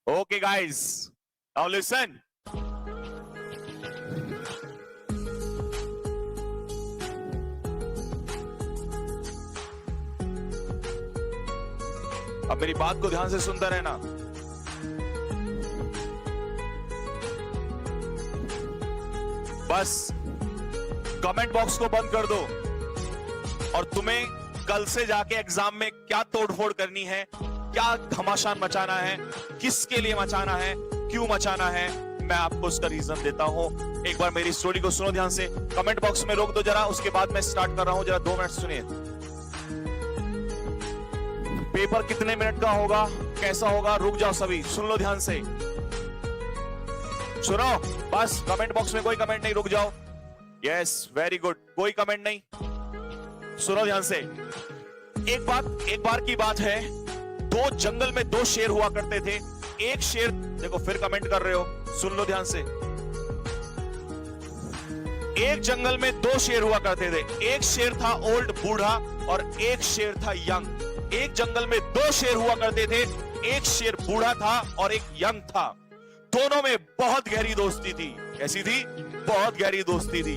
Okay, guys. Now listen. अब मेरी बात को ध्यान से सुनता रहना। बस कमेंट बॉक्स को बंद कर दो और तुम्हें कल से जाके एग्जाम में क्या तोड़फोड़ करनी है, क्या घमासान मचाना है, किसके लिए मचाना है, क्यों मचाना है, मैं आपको उसका रीजन देता हूं। एक बार मेरी स्टोरी को सुनो ध्यान से। कमेंट बॉक्स में रोक दो जरा, उसके बाद मैं स्टार्ट कर रहा हूं। जरा 2 मिनट सुनिए। पेपर कितने मिनट का होगा, कैसा होगा, रुक जाओ सभी, सुन लो ध्यान से। सुनो बस, कमेंट बॉक्स में कोई कमेंट नहीं, रुक जाओ। यस, वेरी गुड, कोई कमेंट नहीं। सुनो ध्यान से। एक बार की बात है, दो जंगल में 2 शेर हुआ करते थे। एक शेर, देखो फिर कमेंट कर रहे हो, सुन लो ध्यान से। एक जंगल में 2 शेर हुआ करते थे। एक शेर था ओल्ड बूढ़ा और एक शेर था यंग। एक जंगल में 2 शेर हुआ करते थे। एक शेर बूढ़ा था और एक यंग था। दोनों में बहुत गहरी दोस्ती थी। कैसी थी? बहुत गहरी दोस्ती थी।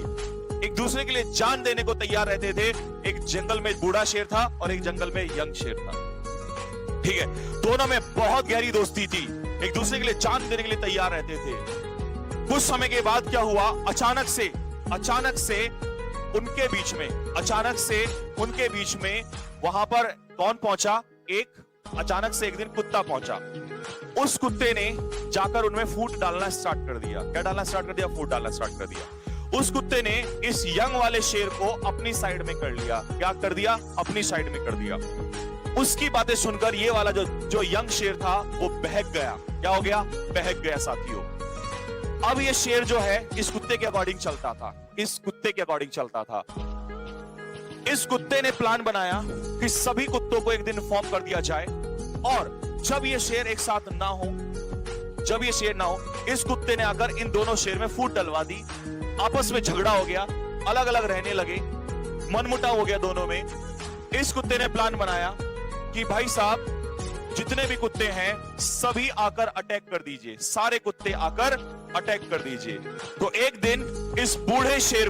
एक दूसरे के लिए जान देने को तैयार रहते थे। एक जंगल में बूढ़ा शेर था और एक जंगल में यंग शेर था। ठीक है, दोनों में बहुत गहरी दोस्ती थी, एक दूसरे के लिए जान देने के लिए तैयार रहते थे। कुछ समय के बाद क्या हुआ, अचानक से उनके बीच में वहां पर कौन पहुंचा? अचानक से एक दिन कुत्ता पहुंचा। उस कुत्ते ने जाकर उनमें फूड डालना स्टार्ट कर दिया। क्या डालना स्टार्ट कर दिया? फूड डालना स्टार्ट कर दिया। उस कुत्ते ने इस यंग वाले शेर को अपनी साइड में कर लिया। क्या कर दिया? अपनी साइड में कर दिया। उसकी बातें सुनकर ये वाला जो यंग शेर था वो बहक गया। क्या हो गया? बहक गया साथियों। अब ये शेर जो है इस कुत्ते के अकॉर्डिंग चलता था। इस कुत्ते ने प्लान बनाया कि सभी कुत्तों को एक दिन इन्फॉर्म कर दिया जाए और जब ये शेर एक साथ ना हो, इस कुत्ते ने आकर इन दोनों शेर में फूट डलवा दी। आपस में झगड़ा हो गया, अलग अलग रहने लगे, मनमुटाव हो गया दोनों में। इस कुत्ते ने प्लान बनाया कि भाई साहब, जितने भी कुत्ते हैं सभी आकर अटैक कर दीजिए, सारे कुत्ते आकर अटैक कर दीजिए। तो एक दिन इस बूढ़े शेर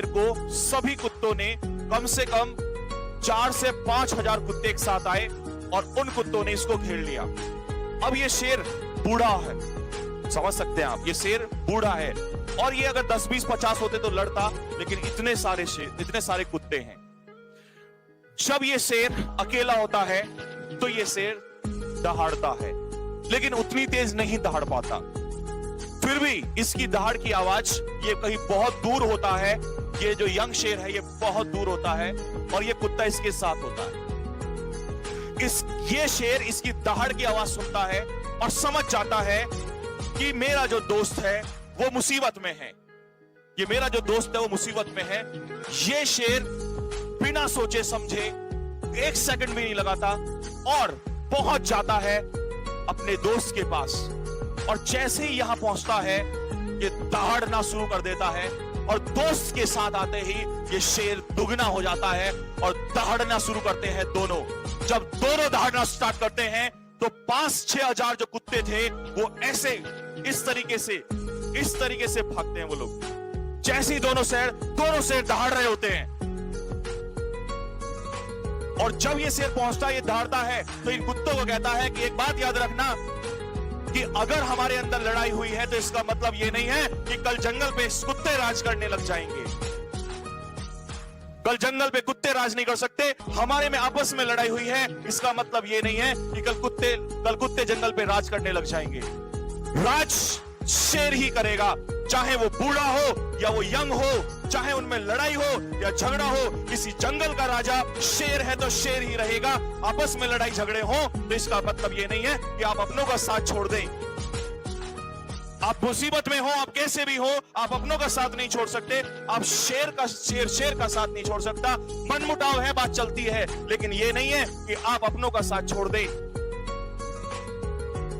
को सभी कुत्तों ने, कम से कम 4 से 5 हजार कुत्ते एक साथ आए और उन कुत्तों ने इसको घेर लिया। अब ये शेर बूढ़ा है, समझ सकते हैं आप, ये शेर बूढ़ा है और ये अगर 10, 20, 50 होते तो लड़ता, लेकिन इतने सारे कुत्ते हैं। जब ये शेर अकेला होता है तो ये शेर दहाड़ता है, लेकिन उतनी तेज नहीं दहाड़ पाता। फिर भी इसकी दहाड़ की आवाज ये कहीं बहुत दूर होता है। ये जो यंग शेर है ये बहुत दूर होता है और ये कुत्ता इसके साथ होता है। ये शेर इसकी दहाड़ की आवाज सुनता है और समझ जाता है कि मेरा जो दोस्त है वो मुसीबत में है। ये शेर बिना सोचे समझे 1 सेकंड भी नहीं लगाता और पहुंच जाता है अपने दोस्त के पास। और जैसे ही यहां पहुंचता है ये दहाड़ना शुरू कर देता है और दोस्त के साथ आते ही ये शेर दुगना हो जाता है और दहाड़ना शुरू करते हैं दोनों। जब दोनों दहाड़ना स्टार्ट करते हैं तो 5-6 हजार जो कुत्ते थे वो ऐसे इस तरीके से भागते हैं वो लोग। जैसे ही दोनों शेर दहाड़ रहे होते हैं और जब ये शेर पहुंचता है, ये दहाड़ता है, तो इन कुत्तों को कहता है कि एक बात याद रखना कि अगर हमारे अंदर लड़ाई हुई है तो इसका मतलब ये नहीं है कि कल जंगल पे कुत्ते राज करने लग जाएंगे। कल जंगल पे कुत्ते राज नहीं कर सकते। हमारे में आपस में लड़ाई हुई है, इसका मतलब ये नहीं है कि कल कुत्ते जंगल पे राज करने लग जाएंगे। राज शेर ही करेगा, चाहे वो बूढ़ा हो या वो यंग हो, चाहे उनमें लड़ाई हो या झगड़ा हो। किसी जंगल का राजा शेर है तो शेर ही रहेगा। आपस में लड़ाई झगड़े हो तो इसका मतलब ये नहीं है कि आप अपनों का साथ छोड़ दें। आप मुसीबत में हो, आप कैसे भी हो, आप अपनों का साथ नहीं छोड़ सकते। आप शेर का साथ नहीं छोड़ सकता। मनमुटाव है, बात चलती है, लेकिन ये नहीं है कि आप अपनों का साथ छोड़ दें।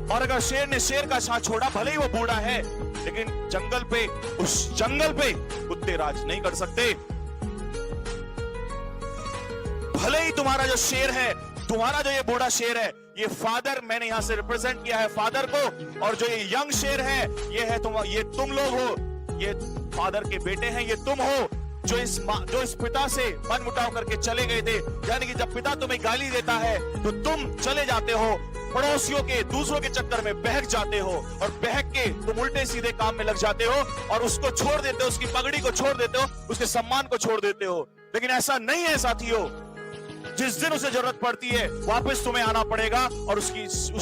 और अगर शेर ने शेर का साथ छोड़ा, भले ही वो बूढ़ा है, लेकिन उस जंगल पे कुत्ते राज नहीं कर सकते। भले ही तुम्हारा जो शेर है, तुम्हारा जो ये बूढ़ा शेर है, ये फादर, मैंने यहां से रिप्रेजेंट किया है फादर को, और जो ये यंग शेर है ये तुम लोग हो, ये फादर के बेटे हैं, ये तुम हो जो इस पिता से मनमुटाव करके चले गए थे। यानी कि जब पिता तुम्हें गाली देता है तो तुम चले जाते हो, पड़ोसियों के, दूसरों के चक्कर में बहक जाते हो, और बहक के तुम उल्टे सीधे काम में लग जाते हो और उसको छोड़ देते हो, उसकी पगड़ी को छोड़ देते हो, उसके सम्मान को छोड़ देते हो। लेकिन ऐसा नहीं है साथियों, जिस दिन उसे जरूरत पड़ती है वापस तुम्हें आना पड़ेगा और उस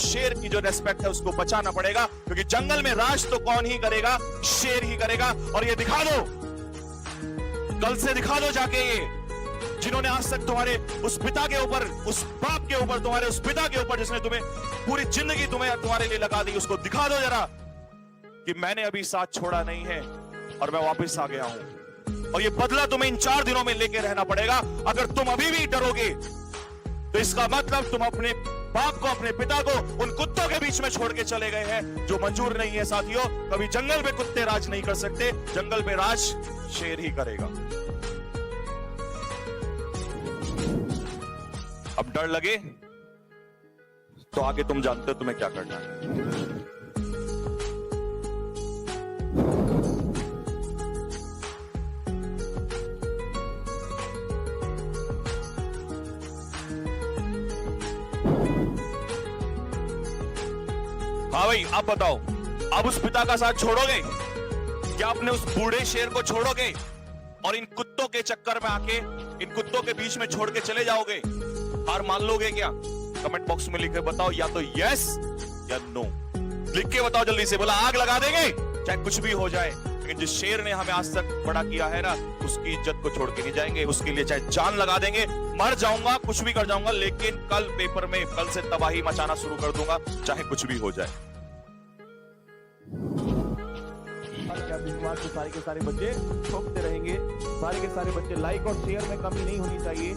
शेर की जो रेस्पेक्ट है उसको बचाना पड़ेगा, क्योंकि जंगल में राज तो कौन ही करेगा, शेर ही करेगा। और ये दिखा दो, कल से दिखा दो जाके, ये जिन्होंने आज तक तुम्हारे उस पिता के ऊपर, उस बाप के ऊपर, तुम्हारे उस पिता के ऊपर जिसने तुम्हें पूरी जिंदगी तुम्हारे लिए लगा दी, उसको दिखा दो जरा कि मैंने अभी साथ छोड़ा नहीं है और मैं वापस आ गया हूं। और ये बदला तुम्हें इन 4 दिनों में लेके रहना पड़ेगा। अगर तुम अभी भी डरोगे तो इसका मतलब तुम अपने बाप को, अपने पिता को उन कुत्तों के बीच में छोड़ के चले गए हैं, जो मंजूर नहीं है साथियों। कभी जंगल में कुत्ते राज नहीं कर सकते, जंगल में राज शेर ही करेगा। अब डर लगे तो आगे तुम जानते हो तुम्हें क्या करना है। हाँ भाई, आप बताओ, अब उस पिता का साथ छोड़ोगे क्या? अपने उस बूढ़े शेर को छोड़ोगे और इन कुत्तों के चक्कर में आके, इन कुत्तों के बीच में छोड़ के चले जाओगे? हार मान लोगे क्या? कमेंट बॉक्स में लिख के बताओ, या तो यस या नो। लिख के बताओ जल्दी से, बोला आग लगा देंगे चाहे कुछ भी हो जाए, लेकिन जिस शेर ने हमें आज तक बड़ा किया है ना, उसकी इज्जत को छोड़ के नहीं जाएंगे। उसके लिए चाहे जान लगा देंगे, मर जाऊंगा, कुछ भी कर जाऊंगा, लेकिन कल पेपर में, कल से तबाही मचाना शुरू कर दूंगा, चाहे कुछ भी हो जाए। विश्वास के सारे बच्चे ठोकते रहेंगे, सारे के सारे बच्चे लाइक और शेयर में कमी नहीं होनी चाहिए।